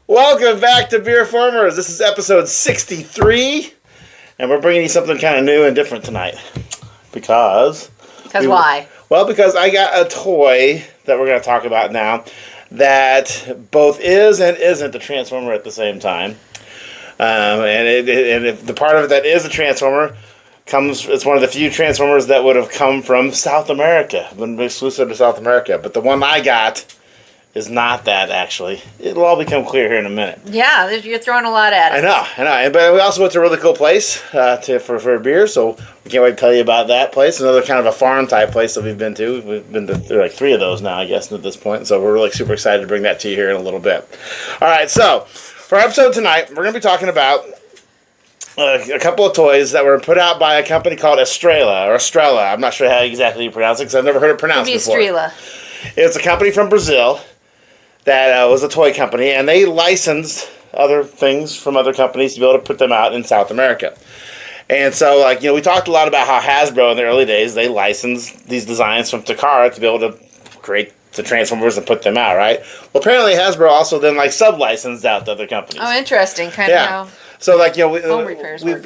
Welcome back to BeerFormers. This is episode 63, and we're bringing you something kind of new and different tonight. Because why? Well, because I got a toy that we're going to talk about now that both is and isn't a Transformer at the same time. And if the part of it that is a Transformer it's one of the few Transformers that would have come from South America, been exclusive to South America. But the one I got is not that, actually. It'll all become clear here in a minute. Yeah, you're throwing a lot at it. I know. But we also went to a really cool place for a beer, so we can't wait to tell you about that place. Another kind of a farm-type place that we've been to. We've been to like 3 of those now, I guess, at this point. So we're really super excited to bring that to you here in a little bit. All right, so for our episode tonight, we're going to be talking about a couple of toys that were put out by a company called Estrela. I'm not sure how exactly you pronounce it because I've never heard it pronounced before. Estrela. It's a company from Brazil that was a toy company, and they licensed other things from other companies to be able to put them out in South America. And so, we talked a lot about how Hasbro in the early days, they licensed these designs from Takara to be able to create the Transformers and put them out, right? Well, apparently Hasbro also then sub-licensed out to other companies. Oh, interesting. Kind of how so home repairs work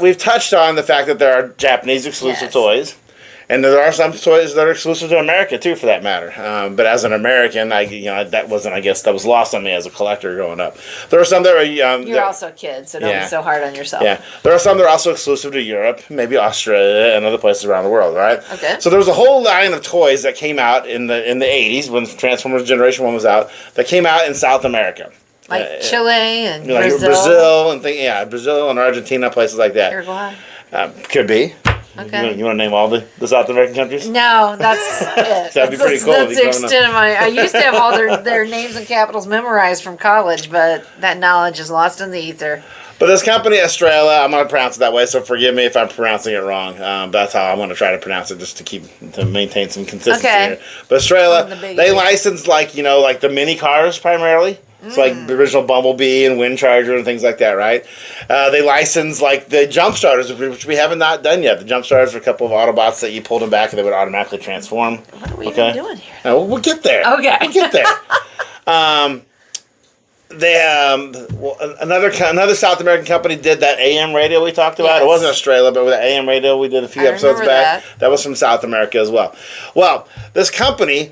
we've touched on the fact that there are Japanese exclusive toys. And there are some toys that are exclusive to America too, for that matter. But as an American, that was lost on me as a collector growing up. There are some that are you're also a kid, so don't be so hard on yourself. Yeah, there are some that are also exclusive to Europe, maybe Australia and other places around the world, right? Okay. So there was a whole line of toys that came out in the 80s when Transformers Generation 1 was out that came out in South America. Like Chile and Brazil and Brazil and Argentina, places like that. Uruguay. Could be. Okay. You want to name all the South American countries? No, that's it. That'd be pretty cool. That's the extent of I used to have all their names and capitals memorized from college, but that knowledge is lost in the ether. But this company, Estrela, I'm going to pronounce it that way, so forgive me if I'm pronouncing it wrong. That's how I'm going to try to pronounce it, just to maintain some consistency here. But Estrela, they license the mini cars primarily. It's like the original Bumblebee and Wind Charger and things like that, right? They license the jump starters, which we haven't not done yet. The jump starters are a couple of Autobots that you pulled them back and they would automatically transform. What are we even doing here? We'll get there. Okay. We'll get there. Another South American company did that AM radio we talked about. Yes. It wasn't Australia, but with the AM radio we did a few episodes back. That was from South America as well. Well, this company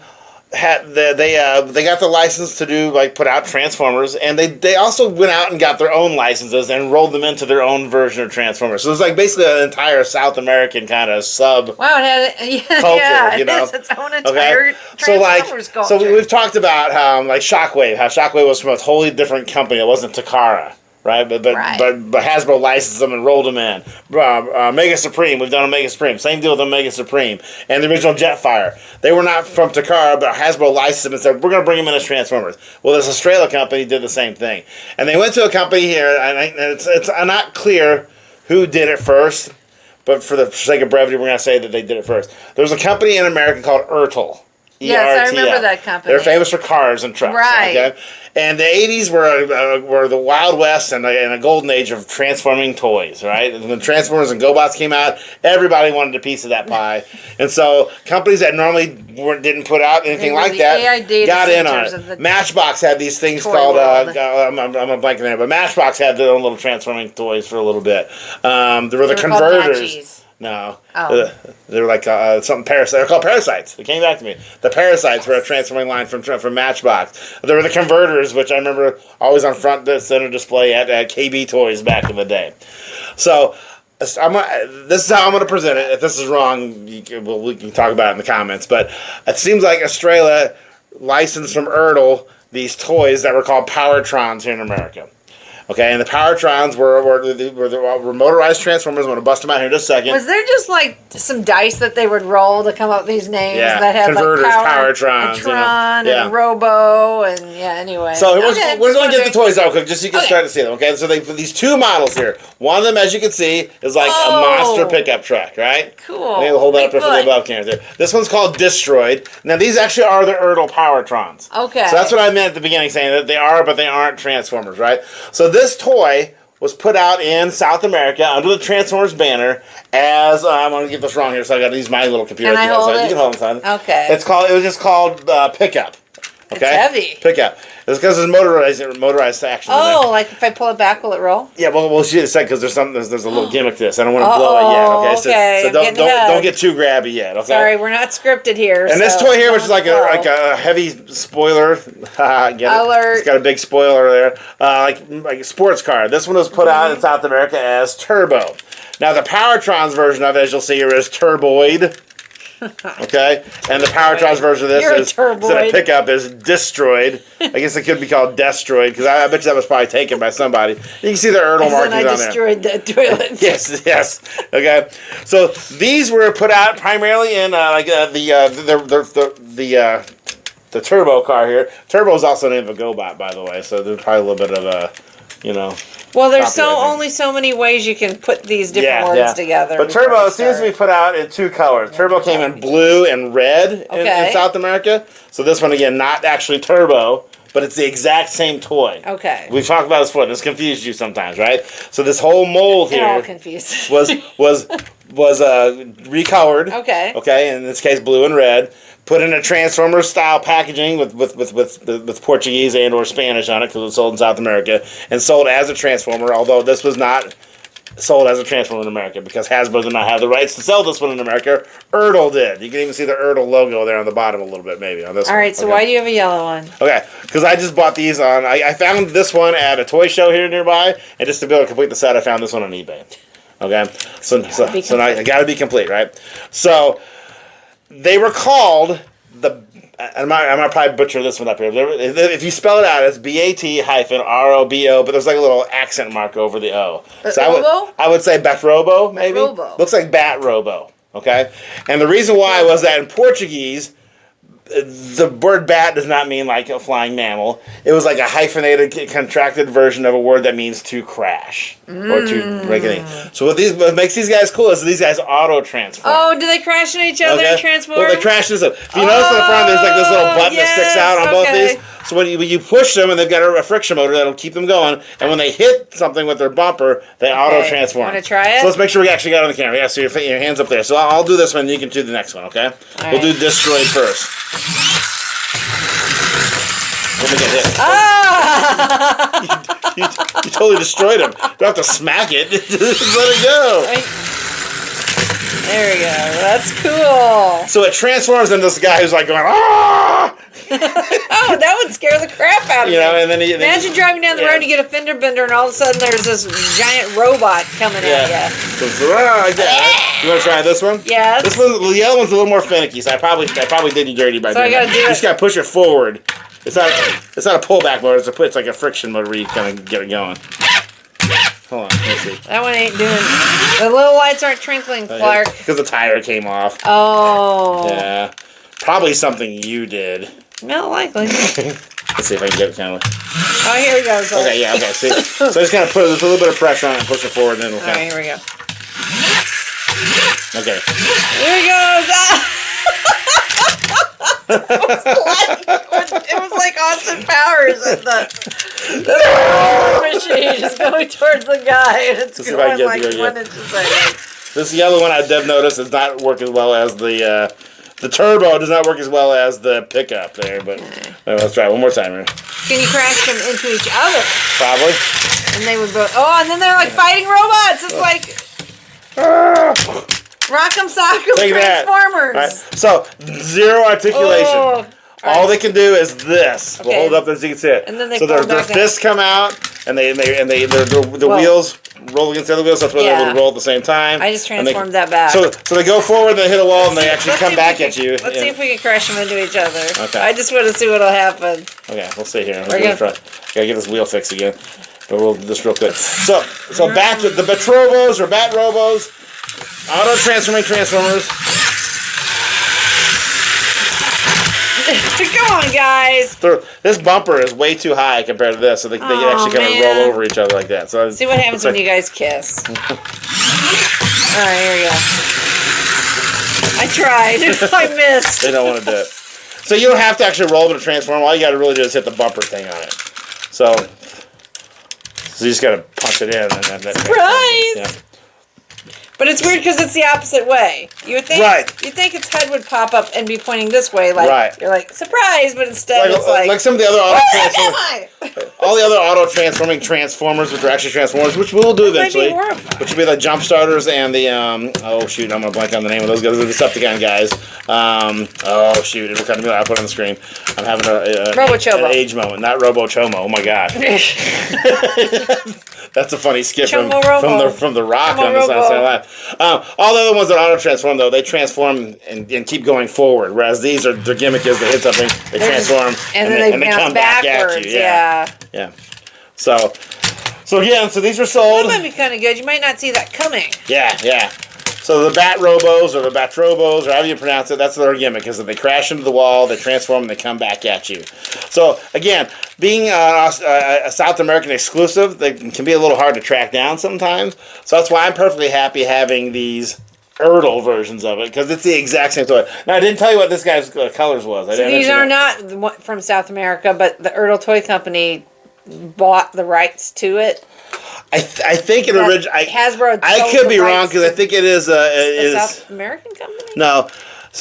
they got the license to do put out Transformers, and they also went out and got their own licenses and rolled them into their own version of Transformers. So it's basically an entire South American kind of sub culture. It is its own entire Transformers culture. So we've talked about how Shockwave was from a totally different company. It wasn't Takara. Right, but Hasbro licensed them and rolled them in. Mega Supreme, we've done Omega Supreme. Same deal with Omega Supreme and the original Jetfire. They were not from Takara, but Hasbro licensed them and said, we're going to bring them in as Transformers. Well, this Estrela company did the same thing. And they went to a company here, and it's not clear who did it first, but for the sake of brevity, we're going to say that they did it first. There's a company in America called Ertl. Yes, I remember that company. They're famous for cars and trucks. Right. Okay? And the 80s were the Wild West and a golden age of transforming toys, right? And when Transformers and GoBots came out, everybody wanted a piece of that pie. And so companies that normally didn't put out anything like that got in on it. Matchbox had these things called, I'm blanking there, but Matchbox had their own little transforming toys for a little bit. There were the Converters. No. Oh. They were something Parasites. They're called Parasites. It came back to me. The Parasites were a transforming line from Matchbox. There were the Converters, which I remember always on front center display at KB Toys back in the day. So this is how I'm going to present it. If this is wrong, we can talk about it in the comments. But it seems like Estrela licensed from Ertl these toys that were called Pow-R-Trons here in America. Okay, and the Pow-R-Trons were motorized Transformers. I'm going to bust them out here in just a second. Was there just some dice that they would roll to come up with these names that had Converters, Pow-R-Trons, a Tron and a Robo, and anyway. So we're going to get the toys out quick, just so you can start to see them. Okay, so these 2 models here. One of them, as you can see, is a monster pickup truck, right? Cool. Maybe we'll hold that up for the above cameras there. This one's called Destroyed. Now these actually are the Ertl Pow-R-Trons. Okay. So that's what I meant at the beginning, saying that they are, but they aren't Transformers, right? So this toy was put out in South America under the Transformers banner as I'm going to get this wrong here, so I got to use my little computer. Can I hold it? You can hold it, son. Okay. It was just called Pickup. Okay. It's heavy. Pickup. It's because it's motorized action. Oh, like if I pull it back, will it roll? Yeah, well, she said because there's a little gimmick to this. I don't want to blow it yet. Okay, so don't get too grabby yet. Okay. Sorry, we're not scripted here. And this toy here, which is like a heavy spoiler, Alert. It's got a big spoiler there, like a sports car. This one was put out in South America as Turbo. Now the Pow-R-Trons version of it, as you'll see here, is Turboid. Okay, and the Pow-R-Trons version of this instead of pickup is Destroyed. I guess it could be called Destroyed because I bet you that was probably taken by somebody. You can see the Ertl markings on there. I destroyed the toilet. Yes. Okay, so these were put out primarily in the turbo car here. Turbo is also the name of a GoBot, by the way, so there's probably a little bit of a, Well, there's only so many ways you can put these different words together. But Turbo seems to be put out in 2 colors. Turbo came in blue and red in South America. So this one, again, not actually Turbo, but it's the exact same toy. Okay. We've talked about this before. This confused you sometimes, right? So this whole mold here all confused. was recolored. Okay. Okay, in this case, blue and red. Put in a Transformer style packaging with Portuguese and or Spanish on it because it was sold in South America and sold as a Transformer. Although this was not sold as a Transformer in America because Hasbro did not have the rights to sell this one in America. Ertl did. You can even see the Ertl logo there on the bottom a little bit, maybe on this. All right. So why do you have a yellow one? Okay, because I just bought these on. I found this one at a toy show here nearby, and just to be able to complete the set, I found this one on eBay. Okay, so now I got to be complete, right? So. They were called I might probably butcher this one up here. If you spell it out, it's BAT-ROBO, but there's like a little accent mark over the O. So I would say Bat-Robo, maybe. Bat-Robo. Looks like Bat-Robo, okay? And the reason why was that in Portuguese, the word bat does not mean like a flying mammal. It was like a hyphenated, contracted version of a word that means to crash or to break anything. So what makes these guys cool is these guys auto transform. Oh, do they crash into each other and transform? Well, they crash into. If you notice on the front, there's like this little button that sticks out on both these. So when you push them, and they've got a friction motor that'll keep them going, and when they hit something with their bumper, they auto transform. Want to try it? So let's make sure we actually got it on the camera. Yeah, so your hands up there. So I'll do this one, and you can do the next one. Okay? We'll do Destroyed first. Let me get hit. Ah! you totally destroyed him. Don't have to smack it. Just let it go. There we go. That's cool. So it transforms into this guy who's like going, ah! Oh, that would scare the crap out of me. And then imagine driving down the road and you get a fender bender, and all of a sudden there's this giant robot coming at you. You want to try this one? Yes. This one, the yellow one's a little more finicky, so I probably did you dirty by doing that. You just gotta push it forward. It's not a pullback motor. It's like a friction motor where you kind of get it going. Hold on, let's see. That one ain't doing. The little lights aren't twinkling, Clark. Because the tire came off. Oh. Yeah. Probably something you did. Not likely. Let's see if I can get it kind of. Oh, here we go. Clark. Okay, yeah, okay. See, so I just kind of put a little bit of pressure on it and push it forward, and then we'll kind of. All right, here we go. Okay. Here he goes. Ah! It was like Austin Powers at the machine just going towards the guy, and it's going like 1 inch a second. This yellow one I've noticed does not work as well as the turbo does not work as well as the pickup there, but let's try it one more time here. Can you crash them into each other? Probably. And they would both. Oh, and then they're like fighting robots. It's like Rock'em Sock'em Transformers. Right. So 0 articulation. Oh. All they can do is this. Okay. We'll hold up there so you can see it. And then they so their fists come out, and the wheels roll against the other wheels. That's why they're able to roll at the same time. I just transformed that back. So they go forward, and they hit a wall, and they actually come back at you. Let's see if we can crash them into each other. Okay. I just want to see what'll happen. Okay, we'll see here. We're gonna try. Gotta get this wheel fixed again. But we'll just real quick. So back to the Bat-Robos or Bat-Robos, auto transforming Transformers. Come on, guys. This bumper is way too high compared to this, so they actually kind of roll over each other like that. So see what happens when you guys kiss. All right, here we go. I tried. I missed. They don't want to do it. So you don't have to actually roll them to transform. All you got to really do is hit the bumper thing on it. So you just got to punch it in. And surprise! Yeah. But it's weird because it's the opposite way. You would think, you think its head would pop up and be pointing this way, like you're like surprise, but instead it's like some of the other all the other auto transforming transformers, which are actually transformers, which we will do eventually, which will be the jump starters and the oh shoot, I'm gonna blank on the name of those guys. They're the Decepticon guys. Oh shoot, it'll come to me. I'll put it on the screen. I'm having an age moment, not Robo Chomo. Oh my god. That's a funny skit from the Rock on the Saturday Night Live. All the other ones that auto transform though, they transform and keep going forward. Whereas these are their gimmick is they hit something, they transform and they come back at you. Yeah. So these are sold. That might be kind of good. You might not see that coming. Yeah. So the Bat-Robos or the Bat-Robos, or however you pronounce it, that's their gimmick, is that they crash into the wall, they transform, and they come back at you. So, again, being a South American exclusive, they can be a little hard to track down sometimes. So that's why I'm perfectly happy having these Ertl versions of it, because it's the exact same toy. Now, I didn't tell you what this guy's colors was. So these are not from South America, but the Ertl Toy Company bought the rights to it. I think it originally Hasbro. I could be wrong because I think it is a South American company. No,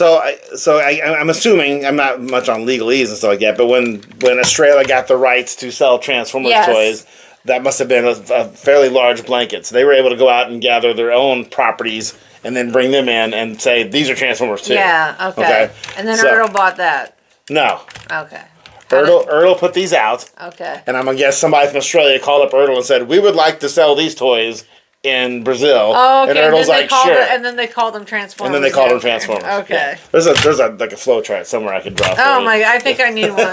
I'm assuming I'm not much on legalese and stuff like that. But when Estrela got the rights to sell Transformers toys, that must have been a fairly large blanket. So they were able to go out and gather their own properties and then bring them in and say these are Transformers too. Yeah. Okay. And then Ertl bought that. No. Okay. Ertl put these out. Okay. And I'm going to guess somebody from Australia called up Ertl and said, we would like to sell these toys in Brazil. Oh, okay. And Ertl's like, sure. And then they called them Transformers. And then they called them Transformers. Okay. Yeah. There's a flow chart somewhere I could draw for Oh, you. my God. I think I need one.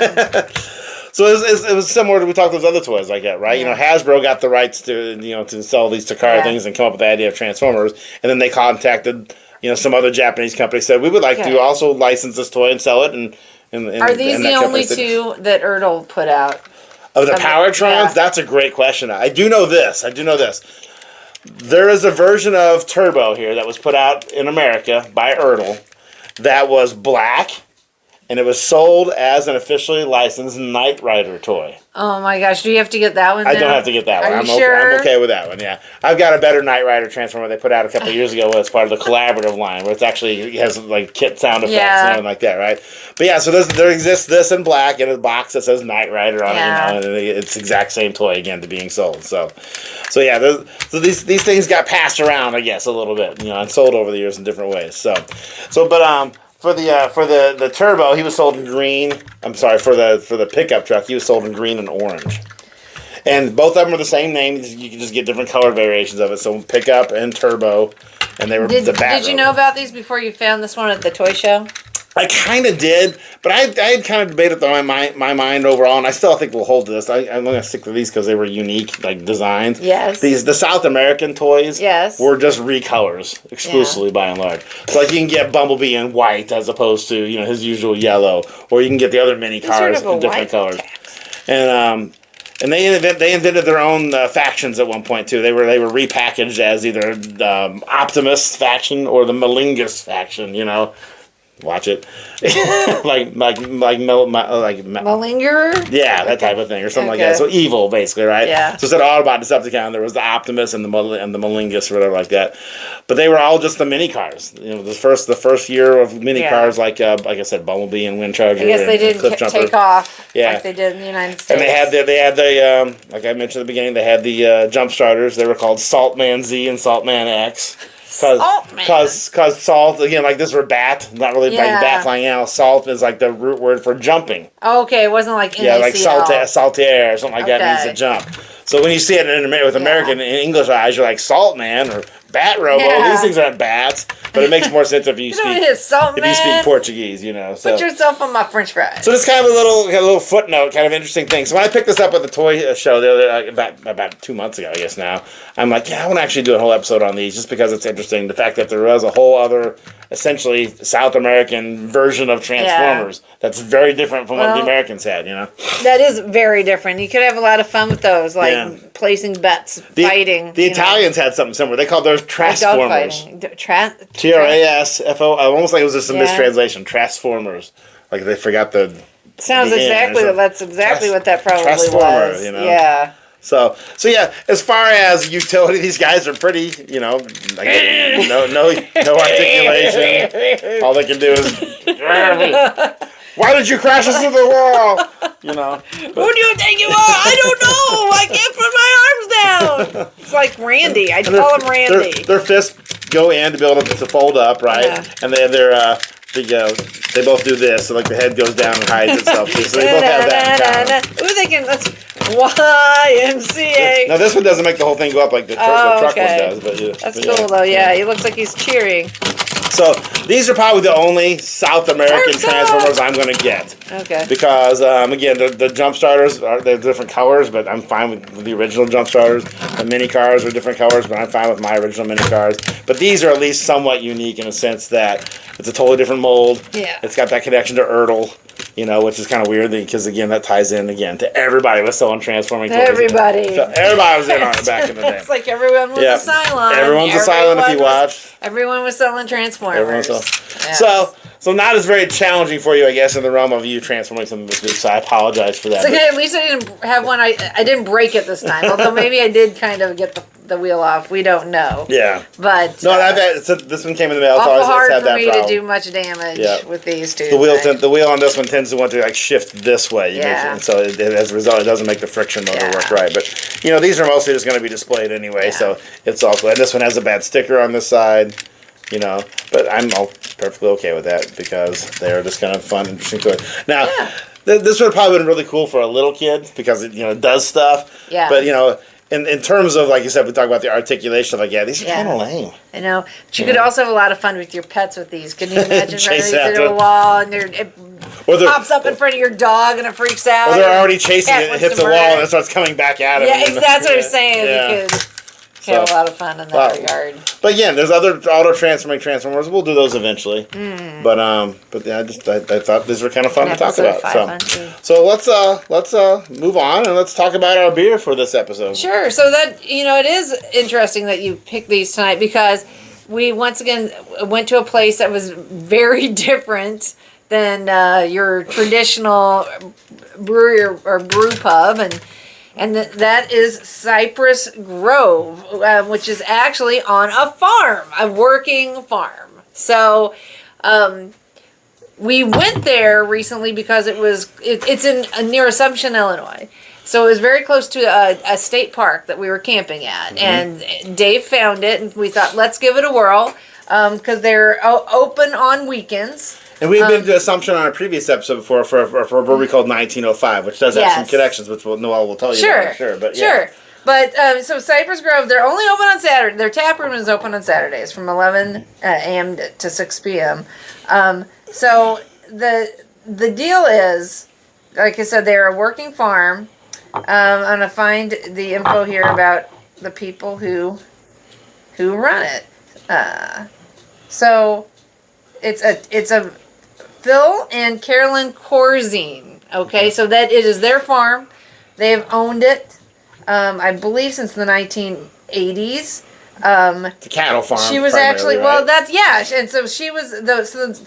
So it was similar to we talked those other toys like that, right? Yeah. Hasbro got the rights to sell these Takara things and come up with the idea of Transformers. And then they contacted, some other Japanese company, said, we would like to also license this toy and sell it. And are these the only two that Ertl put out? Of the Pow-R-Trons? That's a great question. I do know this. There is a version of Turbo here that was put out in America by Ertl that was black, and it was sold as an officially licensed Knight Rider toy. Oh my gosh, do you have to get that one? I don't have to get that one. I'm okay with that one, yeah. I've got a better Knight Rider Transformer they put out a couple of years ago as part of the collaborative line, where it has like kit sound effects and everything like that, right? But yeah, so there exists this in black in a box that says Knight Rider on it, and it's the exact same toy again to being sold. So yeah, these things got passed around, I guess, a little bit, and sold over the years in different ways. For the Turbo, he was sold in green. I'm sorry, for the pickup truck, he was sold in green and orange. And both of them are the same name. You can just get different color variations of it. So pickup and Turbo, and they were the Bat-Robos. Did you know about these before you found this one at the toy show? I kind of did, but I had kind of debated my mind overall, and I still think we'll hold to this. I'm going to stick to these because they were unique, designs. Yes. The South American toys were just recolors exclusively by and large. So you can get Bumblebee in white as opposed to his usual yellow, or you can get the other mini cars in different colors. And they invented their own factions at one point too. They were repackaged as either Optimus faction or the Malingus faction. Watch it, Malingerer? Yeah, that type of thing, or something like that. So evil, basically, right? Yeah. So instead of Autobot, Decepticon, there was the Optimus and the Malingus, or whatever like that. But they were all just the mini cars. The first year of mini cars, like I said, Bumblebee and Windcharger. I guess they didn't take off like they did in the United States. And they had the like I mentioned at the beginning, they had the jump starters. They were called Saltman Z and Saltman X. Because salt, again, this were bat, not really bat flying animal. Salt is the root word for jumping. Oh, okay, it wasn't like saltaire or something like that means to jump. So when you see it with American in English eyes, you're like Salt Man or Bat-Robo. Yeah. These things aren't bats, but it makes more sense if you speak Portuguese, So. Put yourself on my French fries. So this kind of a little footnote, kind of interesting thing. So when I picked this up at the toy show the other about 2 months ago, I guess now, I'm like, I want to actually do a whole episode on these just because it's interesting. The fact that there was a whole other, essentially South American version of Transformers that's very different from what the Americans had, That is very different. You could have a lot of fun with those, placing bets, fighting. The Italians had something similar. They called those Trasformers. Trasfo. Almost like it was just a mistranslation. Trasformers. Like they forgot the. Sounds exactly. That's exactly what that probably was. Yeah. So yeah, as far as utility, these guys are pretty, no articulation. All they can do is, why did you crash us into the wall? Who do you think you are? I don't know. I can't put my arms down. It's like Randy. I call him Randy. Their fists go in to be able to fold up, right? Yeah. And they both do this, so like the head goes down and hides itself. So they both have that. Ooh, they can. That's YMCA. Now this one doesn't make the whole thing go up like the truck one does, but that's cool though. Yeah, he looks like he's cheering. So these are probably the only South American Transformers I'm going to get. Okay. Because again, the jump starters they're different colors, but I'm fine with the original jump starters. The mini cars are different colors, but I'm fine with my original mini cars. But these are at least somewhat unique in a sense that it's a totally different mold. Yeah. It's got that connection to Ertl. Which is kind of weird because, again, that ties in, again, to everybody was selling transforming toys. Everybody. So everybody was in on it back in the day. It's like everyone was a Cylon. Everyone's a Cylon if you watch. Everyone was selling Transformers. Yes. So not as very challenging for you, I guess, in the realm of you transforming something this big, so I apologize for that. It's okay, at least I didn't have one. I didn't break it this time, although maybe I did kind of get the wheel off. We don't know. Yeah. But no, this one came in the mail. Awful hard for me to do much damage with these two. The wheel on this one tends to want to shift this way. And so as a result, it doesn't make the friction motor work right. But these are mostly just going to be displayed anyway, so it's all cool. And this one has a bad sticker on this side. But I'm perfectly okay with that because they're just kind of fun, interesting toys. Now, this would have probably been really cool for a little kid because it does stuff. Yeah. But in terms of, like you said, we talk about the articulation. Like, these are kind of lame. I know, but you could also have a lot of fun with your pets with these. Can you imagine running through a wall and it pops up in front of your dog and it freaks out? Or they're already chasing it, and hits a wall, and it starts coming back at it. Yeah, that's what I'm saying. You could have a lot of fun in that regard. But again, there's other auto-transforming Transformers. We'll do those eventually. But yeah, I thought these were kind of fun to talk about. So let's move on and let's talk about our beer for this episode. Sure. So that it is interesting that you picked these tonight because we once again went to a place that was very different than your traditional brewery or brew pub and that is Cypress Grove, which is actually on a farm, a working farm. So we went there recently because it's near Assumption, Illinois. So it was very close to a state park that we were camping at. And Dave found it, and we thought, let's give it a whirl because they're open on weekends. And we've been to Assumption on a previous episode before for a brewery called 1905, which does have some connections, which Noel will tell you about. Sure. But so Cypress Grove, they're only open on Saturday. Their tap room is open on Saturdays from 11 a.m. to 6 p.m. So the deal is, like I said, they're a working farm. I'm going to find the info here about the people who run it. So it's a Phil and Carolyn Corzine. Okay, so that it is their farm. They've owned it, I believe, since the 1980s. The cattle farm. She was actually and so she was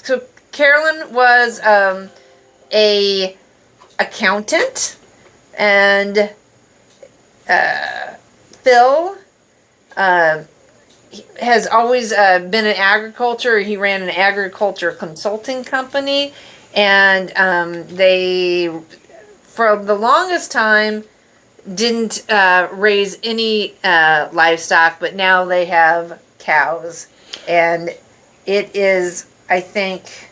so Carolyn was a accountant, and Phil has always been in agriculture. He ran an agriculture consulting company, and they, for the longest time, didn't raise any livestock, but now they have cows, and it is, I think,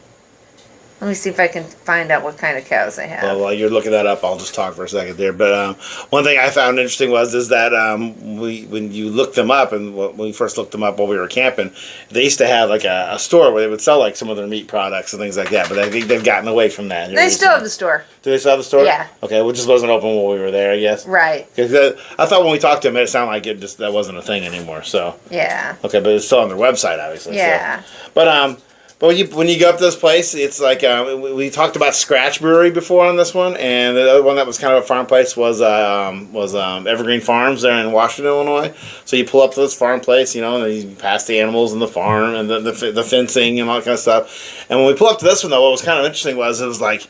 let me see if I can find out what kind of cows they have. Well, while you're looking that up, I'll just talk for a second there. But one thing I found interesting is that when you look them up, and when we first looked them up while we were camping, they used to have like a store where they would sell like some of their meat products and things like that. But I think they've gotten away from that. They still have the store. Do they still have the store? Yeah. Okay, well, it just wasn't open while we were there, I guess. Right. Because I thought when we talked to them, it sounded like that wasn't a thing anymore. So. Yeah. Okay, but it's still on their website, obviously. Yeah. So. But when you go up to this place, it's like we talked about Scratch Brewery before on this one, and the other one that was kind of a farm place was Evergreen Farms there in Washington, Illinois. So you pull up to this farm place, and you pass the animals in the farm and the fencing and all that kind of stuff. And when we pull up to this one, though, what was kind of interesting was it was like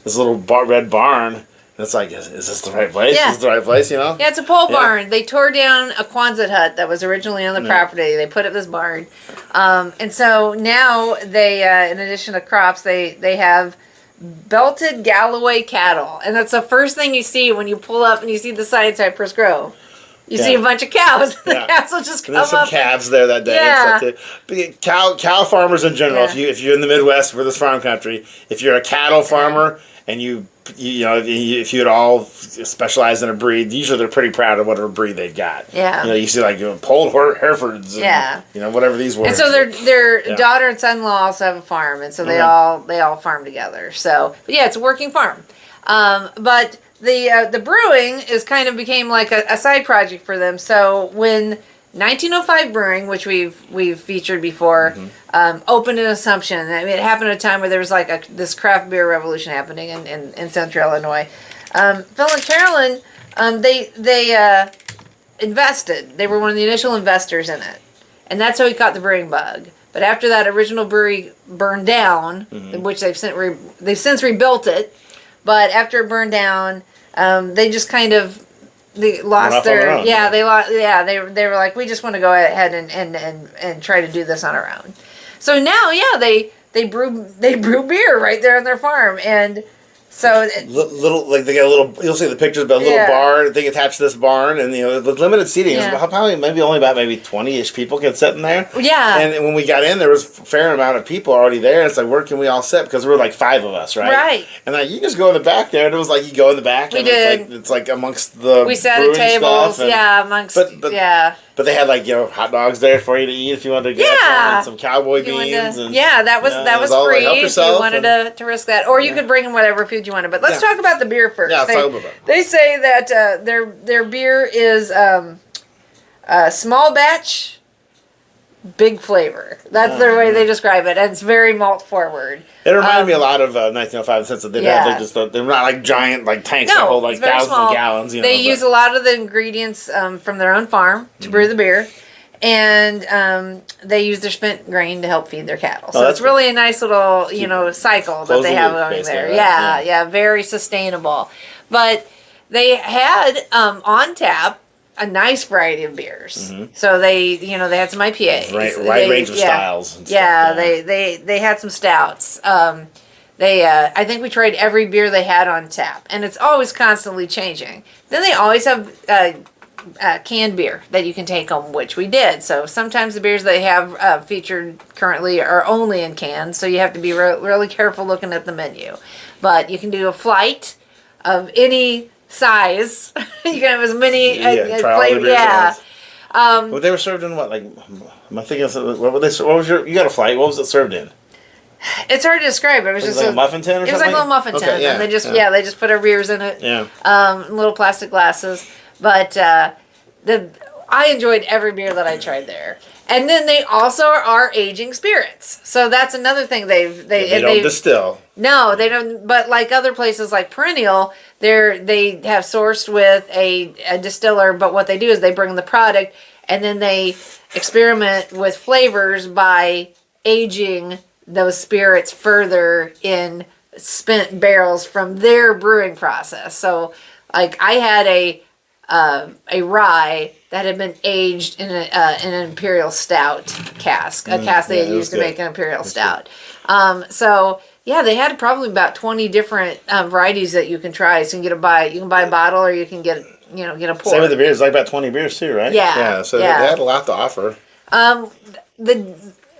this little red barn, And it's like, is this the right place? Yeah. Is this the right place, Yeah, it's a pole Yeah. barn. They tore down a Quonset hut that was originally on the property. They put up this barn. And so now they, in addition to crops, they have belted Galloway cattle. And that's the first thing you see when you pull up and you see the sign at Cypress Grove. You see a bunch of cows. The cows will just come There's some up. calves there that day. Yeah. But cow farmers in general, Yeah. if you're in the Midwest for this farm country, if you're a cattle farmer and you know, if you at all specialize in a breed, usually they're pretty proud of whatever breed they've got. Yeah. You know, you see like polled Herefords and, you know, whatever these words. And so their daughter and son-in-law also have a farm, and so they all farm together. So, but yeah, it's a working farm. But the brewing is kind of became like a side project for them. So when 1905 Brewing, which we've featured before, opened in Assumption. I mean, it happened at a time where there was like this craft beer revolution happening in Central Illinois. Phil and Carolyn, they invested. They were one of the initial investors in it, and that's how he caught the brewing bug. But after that original brewery burned down, which they've since rebuilt it, but after it burned down, they just kind of lost their they were like, we just want to go ahead and try to do this on our own. So now they brew beer right there on their farm, and so little like they got a little. You'll see the pictures, but a little barn thing attached to this barn, and you know with limited seating, probably only about 20-ish people can sit in there. Yeah. And when we got in, there was a fair amount of people already there. It's like, where can we all sit? Because there were like 5 of us, right? Right. And like you just go in the back there, and it was like you go in the back, and it's like amongst the we sat at tables, amongst But they had like hot dogs there for you to eat if you wanted to get some, and some cowboy beans. That was free if you wanted to risk that, or you could bring in whatever food you wanted. But let's talk about the beer first. Yeah, let's talk about that. They say that their beer is small batch, big flavor. That's the way they describe it, and it's very malt forward. It reminded me a lot of 1905 in the sense that they're not like giant like tanks that hold like thousands of gallons. They use a lot of the ingredients from their own farm to brew the beer, and they use their spent grain to help feed their cattle. So it's really a nice little cycle that they have going there. Right? Yeah, very sustainable. But they had on tap a nice variety of beers. So they had some IPAs. Wide range of styles. And stuff, they had some stouts. I think we tried every beer they had on tap, and it's always constantly changing. Then they always have canned beer that you can take home, which we did. So sometimes the beers they have featured currently are only in cans, so you have to be really careful looking at the menu. But you can do a flight of any size. You can have as many flavors. Well, they were served in what? Like, am I thinking? What was your? You got a flight. What was it served in? It's hard to describe. It was just like a muffin tin. Or it was like a little muffin tin, and they just put our beers in it. Little plastic glasses. But I enjoyed every beer that I tried there. And then they also are aging spirits. So that's another thing they don't distill. No, they don't. But like other places like Perennial, they have sourced with a distiller. But what they do is they bring the product and then they experiment with flavors by aging those spirits further in spent barrels from their brewing process. So like I had a rye that had been aged in an imperial stout cask, a cask they had used to make an imperial stout. So they had probably about 20 different varieties that you can try. So you can buy a bottle, or you can get a pour. Same with the beers, like about 20 beers too, right? So they had a lot to offer.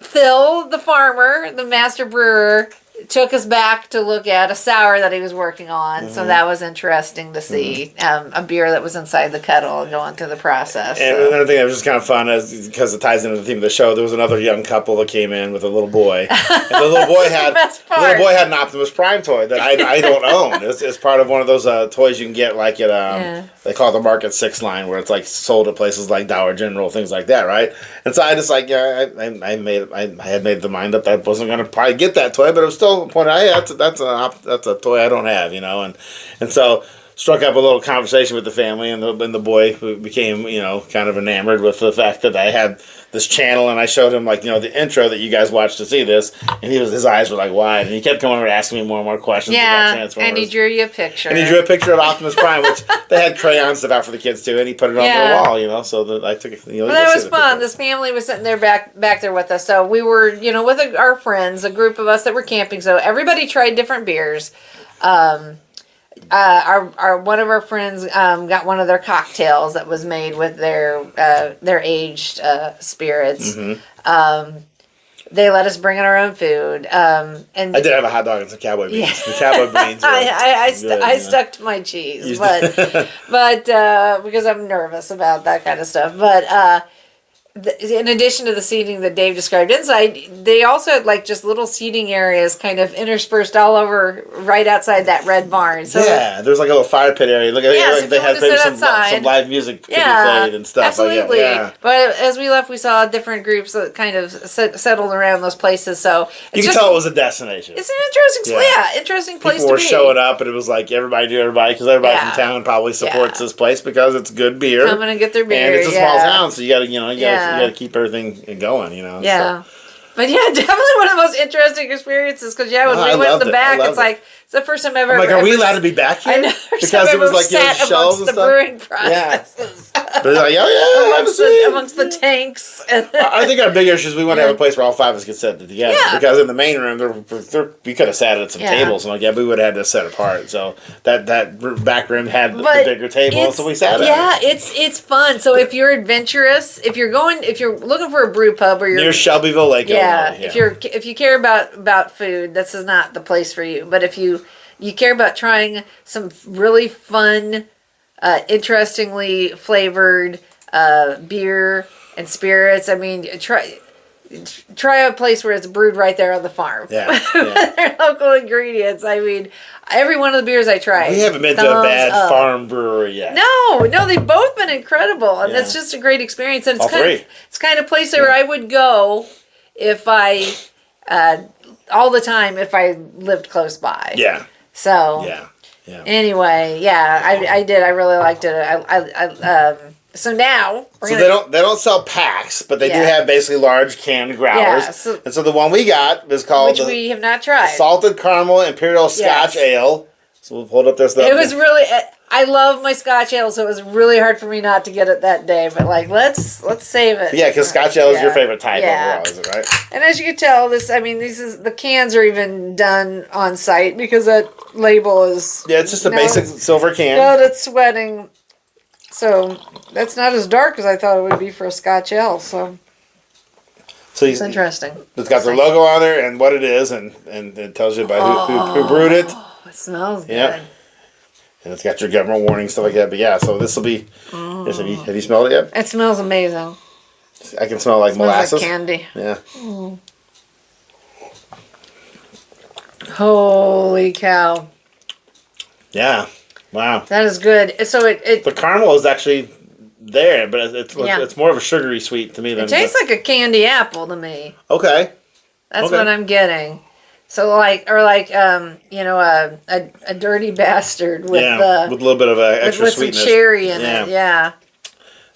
Phil, the farmer, the master brewer, took us back to look at a sour that he was working on. So that was interesting to see a beer that was inside the kettle going through the process. And another thing that was just kind of fun is because it ties into the theme of the show. There was another young couple that came in with a little boy, and the little boy had an Optimus Prime toy that I don't own. It's part of one of those toys you can get like at they call it the Market 6 line, where it's like sold at places like Dollar General, things like that, right? And so I just like I had made the mind up that I wasn't going to probably get that toy, but it was still pointed out, hey, that's a toy I don't have, and so struck up a little conversation with the family, and the boy became, kind of enamored with the fact that I had this channel, and I showed him, like, the intro that you guys watched to see this, and his eyes were, like, wide, and he kept coming over asking me more and more questions about Transformers. And he drew you a picture. And he drew a picture of Optimus Prime, which they had crayon stuff out for the kids, too, and he put it on their wall, so that I took it. Well, that was fun. This family was sitting there back there with us, so we were, with our friends, a group of us that were camping, so everybody tried different beers. One of our friends got one of their cocktails that was made with their aged spirits. Mm-hmm. They let us bring in our own food. And I did have a hot dog and some cowboy beans. Yeah. The cowboy beans. I stuck to my cheese, but because I'm nervous about that kind of stuff. But in addition to the seating that Dave described inside, they also had like just little seating areas kind of interspersed all over right outside that red barn. So there's like a little fire pit area. Look, so they had maybe some live music could be played and stuff. Absolutely. Yeah. But as we left, we saw different groups that kind of settled around those places. So you can tell it was a destination. It's an interesting place People to were be. showing up, and it was like everybody knew everybody because everybody from town probably supports this place because it's good beer. Coming and get their beer. And it's a small town, so you got to keep everything going, Yeah. So. But definitely one of the most interesting experiences because when we went in the back, it's the first time I've ever. I'm like, are we allowed to be back here? I know, because it was like shelves and the stuff. Brewing processes. Yeah. But it's like, amongst the tanks. I think our big issue is we want to have a place where all five of us could sit together. Yeah. Because in the main room, we could have sat at some tables, and we would have had to set apart. So that back room had the bigger table, so we sat at it. Yeah, it's fun. So if you're adventurous, if you're looking for a brew pub or you're near Shelbyville Lake, Illinois, if you care about food, this is not the place for you. But if you care about trying some really fun, interestingly flavored beer and spirits, I mean, try a place where it's brewed right there on the farm. Yeah. Their local ingredients. I mean, every one of the beers I tried. We haven't been to a bad farm brewery yet. No, they've both been incredible, and that's just a great experience. And it's kind of place where I would go if I all the time if I lived close by. Yeah. So. Yeah. Anyway, I did. I really liked it. So now they don't sell packs, but they do have basically large canned growlers. Yeah, and so the one we got was called which we have not tried. Salted Caramel Imperial Scotch Ale. So we'll hold up this. It was really. I love my Scotch ale, so it was really hard for me not to get it that day. But let's save it. Yeah, because Scotch ale is your favorite type overall, is it right? And as you can tell, the cans are even done on site because that label is. Yeah, it's just a basic silver can. No, that's sweating. So that's not as dark as I thought it would be for a Scotch ale. So it's interesting. It's got the logo on there and what it is, and it tells you about who brewed it. It smells good. Yep. And it's got your government warning, stuff like that. But so this will be. Have you smelled it yet? It smells amazing. I can smell like molasses. Like candy. Yeah. Holy cow. Yeah. Wow. That is good. So the caramel is actually there, but it's more of a sugary sweet to me than. It tastes like a candy apple to me. Okay. That's what I'm getting. So a dirty bastard with with a little bit of extra with sweetness. Some cherry in it. Yeah.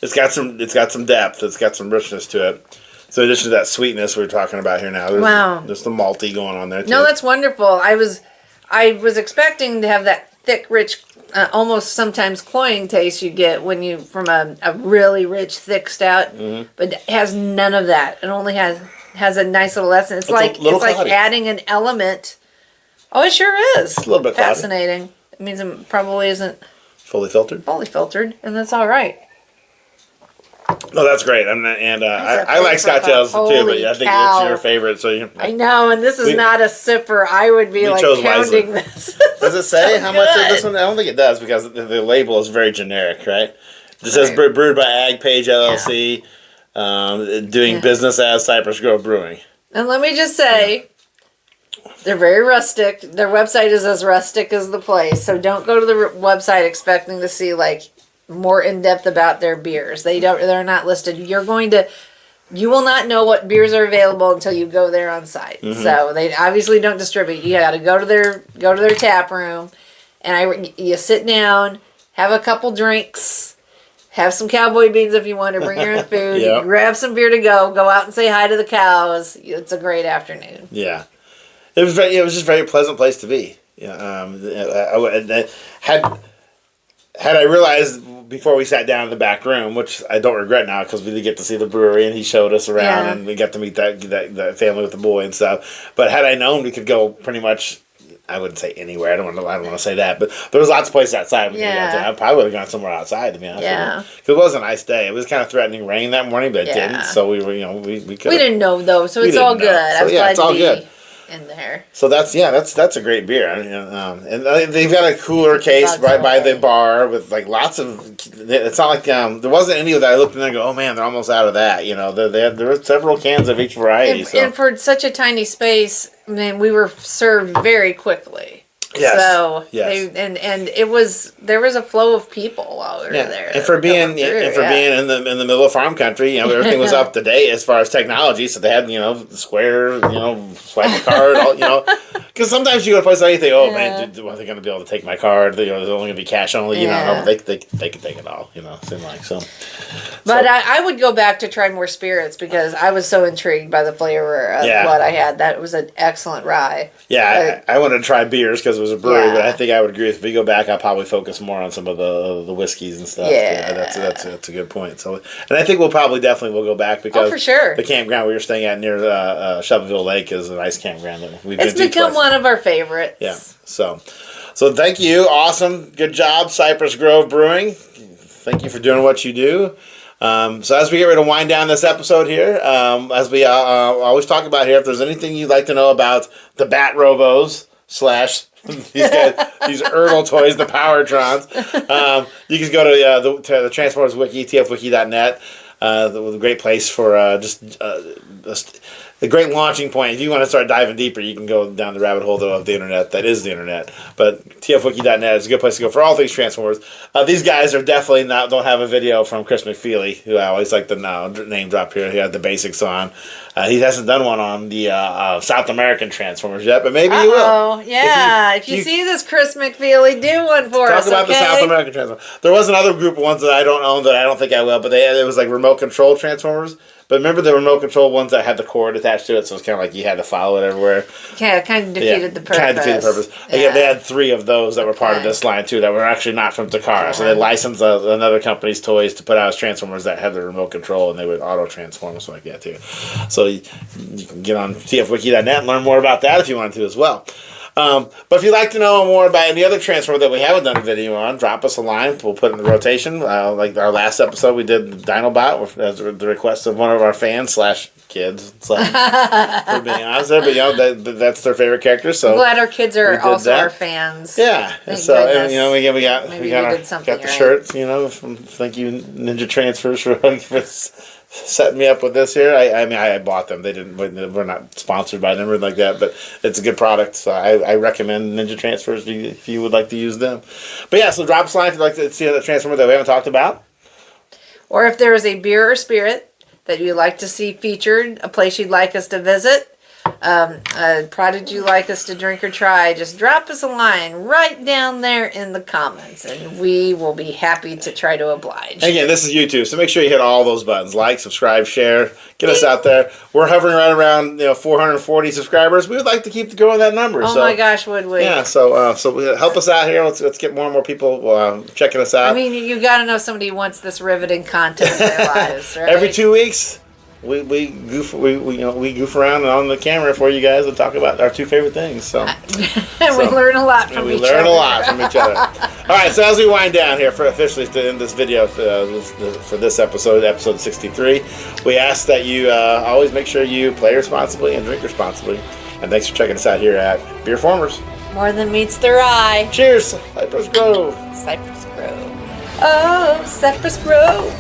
It's got some depth. It's got some richness to it. So in addition to that sweetness we're talking about here now, there's the malty going on there too. No, that's wonderful. I was expecting to have that thick, rich, almost sometimes cloying taste you get when you from a really rich, thick stout, but it has none of that. It only has a nice little essence. It's like adding an element. Oh, it sure is. It's a little bit fascinating. It means it probably isn't fully filtered, and that's all right. No, that's great. I like Scotch ales too, but I think it's your favorite. So I know, and this is not a sipper. I would be like counting this. Does it say how much of this one? I don't think it does because the label is very generic, right? It says brewed by Ag Page LLC, doing business as Cypress Grove Brewing. And let me just say, they're very rustic. Their website is as rustic as the place. So don't go to the website expecting to see more in depth about their beers. They're not listed. You will not know what beers are available until you go there on site. So they obviously don't distribute. You got to go to their tap room and you sit down, have a couple drinks, have some cowboy beans if you want to, bring your own food, Yep. grab some beer to go out and say hi to the cows. It's a great afternoon. Yeah. It was just a very pleasant place to be. Yeah. Had I realized before we sat down in the back room, which I don't regret now because we did get to see the brewery and he showed us around and we got to meet that family with the boy and stuff. But had I known we could go pretty much, I wouldn't say anywhere. I don't want to say that, but there was lots of places outside. I probably would have gone somewhere outside, to be honest. Yeah. Because it was a nice day. It was kind of threatening rain that morning, but it didn't. So we were, we could. We didn't know though, so it's all good. I was glad it's all good in there. So that's a great beer, and they've got a cooler case right by the bar with like lots of. It's not like there wasn't any that I looked in there and go, oh man, they're almost out of that. There were several cans of each variety. And for such a tiny space, I mean, we were served very quickly. Yes. So yes. There was a flow of people while we were there. And for being being in the middle of farm country, everything was up to date as far as technology. So they had square, swipe a card, because sometimes you go to a place like you think, oh man, are they going to be able to take my card? There's only going to be cash only. No, they can take it all. Seem like so. But I would go back to try more spirits because I was so intrigued by the flavor of what I had. That was an excellent rye. Yeah, I wanted to try beers because it was a brewery, but I think I would agree if we go back, I'll probably focus more on some of the whiskeys and stuff. Yeah, that's a good point. So, and I think we'll go back because for sure. The campground we were staying at near Shelbyville Lake is a nice campground that we've been to. It's become one of our favorites. Yeah. So thank you. Awesome. Good job, Cypress Grove Brewing. Thank you for doing what you do. So as we get ready to wind down this episode here, as we always talk about here, if there's anything you'd like to know about the Bat-Robos / these Ertl toys, the Pow-R-Trons, you can go to the Transformers Wiki, tfwiki.net. The great place for the great launching point. If you want to start diving deeper, you can go down the rabbit hole of the internet. That is the internet. But tfwiki.net is a good place to go for all things Transformers. These guys are definitely don't have a video from Chris McFeely, who I always like to name drop here. He had the basics on. He hasn't done one on the South American Transformers yet, but maybe he will. Oh, yeah. If you see this, Chris McFeely, do one for us. Talk about the South American Transformers. There was another group of ones that I don't own that I don't think I will, but it was like remote control Transformers. But remember the remote control ones that had the cord attached to it, so it's kind of like you had to follow it everywhere. Yeah, it kind of defeated the purpose. Kind of defeated the purpose. Yeah. They had 3 of those that were part of this line, too, that were actually not from Takara. So they licensed another company's toys to put out as Transformers that had the remote control, and they would auto-transform and stuff like that, too. So you can get on tfwiki.net and learn more about that if you want to as well. But if you'd like to know more about any other Transformer that we haven't done a video on, drop us a line. We'll put it in the rotation. Like our last episode, we did Dinobot as the request of one of our fans / kids. For being honest there, but that's their favorite character. So I'm glad our kids are also our fans. Yeah, Thank so goodness. we got the shirts. Thank you Ninja Transfers for setting me up with this here. I bought them. We're not sponsored by them or like that, but it's a good product. So I recommend Ninja Transfers if you would like to use them. But yeah, so drop us a line if you'd like to see a Transformer that we haven't talked about. Or if there is a beer or spirit that you'd like to see featured, a place you'd like us to visit, a product you'd like us to drink or try, just drop us a line right down there in the comments, and we will be happy to try to oblige. Again, this is YouTube, so make sure you hit all those buttons: like, subscribe, share, get us out there. We're hovering right around 440 subscribers. We would like to keep growing that number. Oh my gosh, would we? Yeah, so help us out here. Let's get more and more people checking us out. I mean, you got to know somebody wants this riveting content in their lives, right? Every 2 weeks. We goof around on the camera for you guys and talk about our 2 favorite things. So we learn a lot from each other. All right, so as we wind down here officially to end this video for this episode 63, we ask that you always make sure you play responsibly and drink responsibly. And thanks for checking us out here at BeerFormers. More than meets their eye. Cheers, Cypress Grove. Cypress Grove. Oh, Cypress Grove.